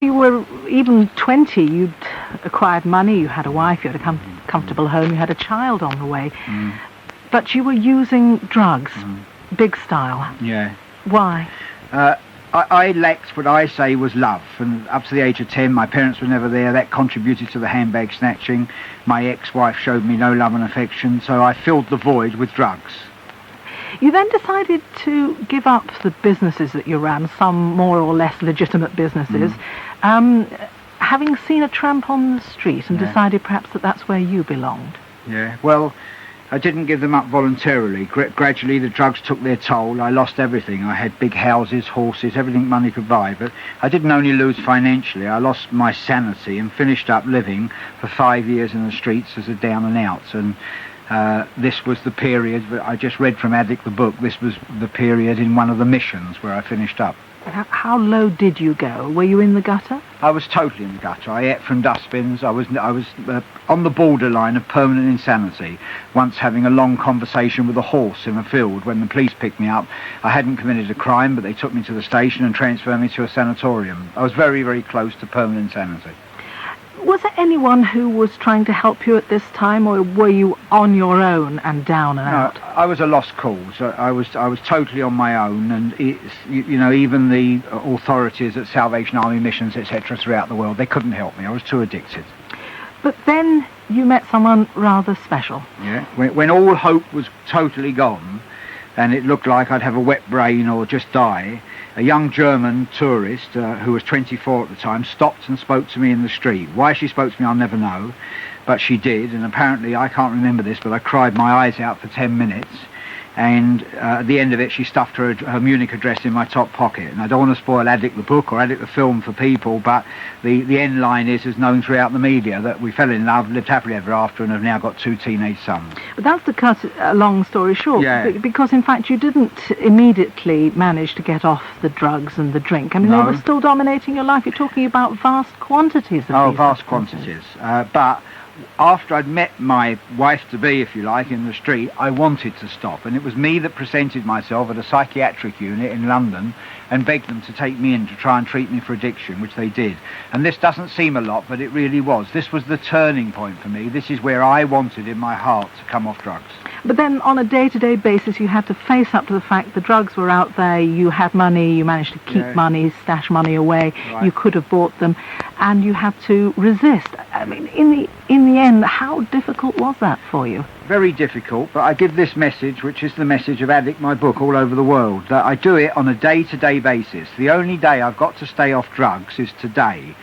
You were even 20, you'd acquired money, you had a wife, you had a comfortable home, you had a child on the way. But you were using drugs, big style. Yeah. Why? I lacked what I say was love, and up to the age of 10 my parents were never there. That contributed to the handbag snatching. My ex-wife showed me no love and affection, so I filled the void with drugs. You then decided to give up the businesses that you ran, some more or less legitimate businesses, having seen a tramp on the street and decided perhaps that that's where you belonged. Yeah, well, I didn't give them up voluntarily. Gradually the drugs took their toll. I lost everything. I had big houses, horses, everything money could buy. But I didn't only lose financially, I lost my sanity and finished up living for 5 years in the streets as a down and out. And this was the period, I just read from Addict the book, this was the period in one of the missions where I finished up. How low did you go? Were you in the gutter? I was totally in the gutter. I ate from dustbins. I was on the borderline of permanent insanity. Once having a long conversation with a horse in a field when the police picked me up. I hadn't committed a crime, but they took me to the station and transferred me to a sanatorium. I was very, very close to permanent insanity. Was there anyone who was trying to help you at this time, or were you on your own and down and out? No, I was a lost cause. I was totally on my own, and even the authorities at Salvation Army missions, etc., throughout the world, they couldn't help me. I was too addicted. But then you met someone rather special. Yeah, when all hope was totally gone, and it looked like I'd have a wet brain or just die, a young German tourist who was 24 at the time stopped and spoke to me in the street. Why she spoke to me I'll never know, but she did, and apparently, I can't remember this, but I cried my eyes out for 10 minutes, and at the end of it she stuffed her Munich address in my top pocket. And I don't want to spoil Addict the book or Addict the film for people, but the end line is known throughout the media that we fell in love, lived happily ever after, and have now got 2 teenage sons. But that's to cut a long story short, Yeah. Because in fact you didn't immediately manage to get off the drugs and the drink. I mean, No. They were still dominating your life. You're talking about vast quantities of these Vast substances. quantities. But after I'd met my wife-to-be, if you like, in the street, I wanted to stop. And it was me that presented myself at a psychiatric unit in London and begged them to take me in to try and treat me for addiction, which they did. And this doesn't seem a lot, but it really was. This was the turning point for me. This is where I wanted in my heart to come off drugs. But then on a day-to-day basis, you had to face up to the fact the drugs were out there, you had money, you managed to keep money, stash money away, you could have bought them, and you had to resist. I mean, in the end, how difficult was that for you? Very difficult, but I give this message, which is the message of Addict, my book, all over the world, that I do it on a day-to-day basis. The only day I've got to stay off drugs is today.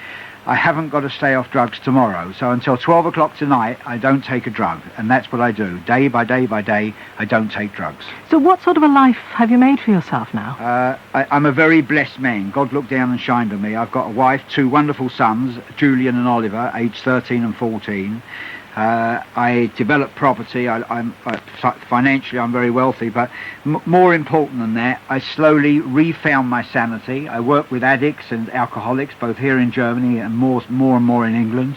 I haven't got to stay off drugs tomorrow, so until 12 o'clock tonight, I don't take a drug, and that's what I do. Day by day by day, I don't take drugs. So what sort of a life have you made for yourself now? I'm a very blessed man. God looked down and shined on me. I've got a wife, 2 wonderful sons, Julian and Oliver, aged 13 and 14. I develop property. Financially, I'm very wealthy, but more important than that, I slowly refound my sanity. I work with addicts and alcoholics, both here in Germany and more and more in England.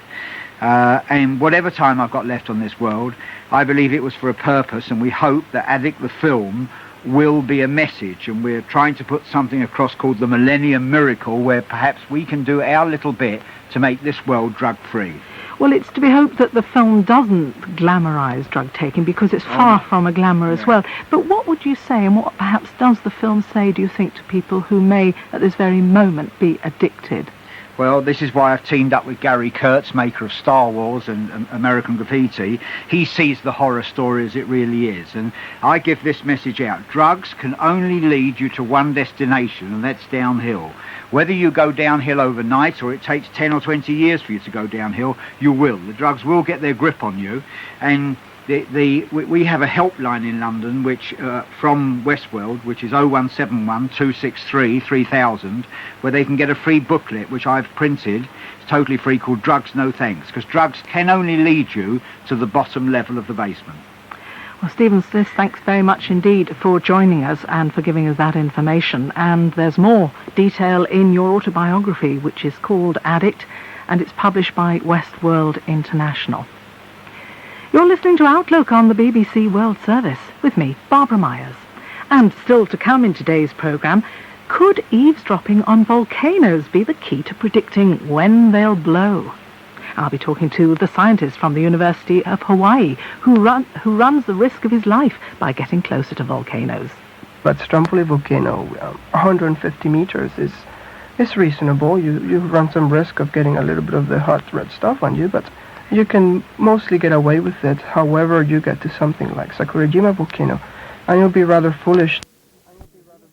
And whatever time I've got left on this world, I believe it was for a purpose, and we hope that Addict the film will be a message, and we're trying to put something across called the Millennium Miracle, where perhaps we can do our little bit to make this world drug-free. Well, it's to be hoped that the film doesn't glamorise drug taking, because it's far from a glamorous world. But what would you say, and what perhaps does the film say, do you think, to people who may at this very moment be addicted? Well, this is why I've teamed up with Gary Kurtz, maker of Star Wars and American Graffiti. He sees the horror story as it really is, and I give this message out. Drugs can only lead you to one destination, and that's downhill. Whether you go downhill overnight or it takes 10 or 20 years for you to go downhill, you will. The drugs will get their grip on you, and we have a helpline in London which from Westworld, which is 0171 263 3000, where they can get a free booklet which I've printed. It's totally free, called Drugs No Thanks, because drugs can only lead you to the bottom level of the basement. Well, Stephen Smith, thanks very much indeed for joining us and for giving us that information. And there's more detail in your autobiography, which is called Addict, and it's published by Westworld International. You're listening to Outlook on the BBC World Service with me, Barbara Myers. And still to come in today's programme, Could eavesdropping on volcanoes be the key to predicting when they'll blow? I'll be talking to the scientist from the University of Hawaii who runs the risk of his life by getting closer to volcanoes. But Stromboli volcano, 150 meters is reasonable. You run some risk of getting a little bit of the hot red stuff on you, but you can mostly get away with it. However, you get to something like Sakurajima volcano, and you'll be rather foolish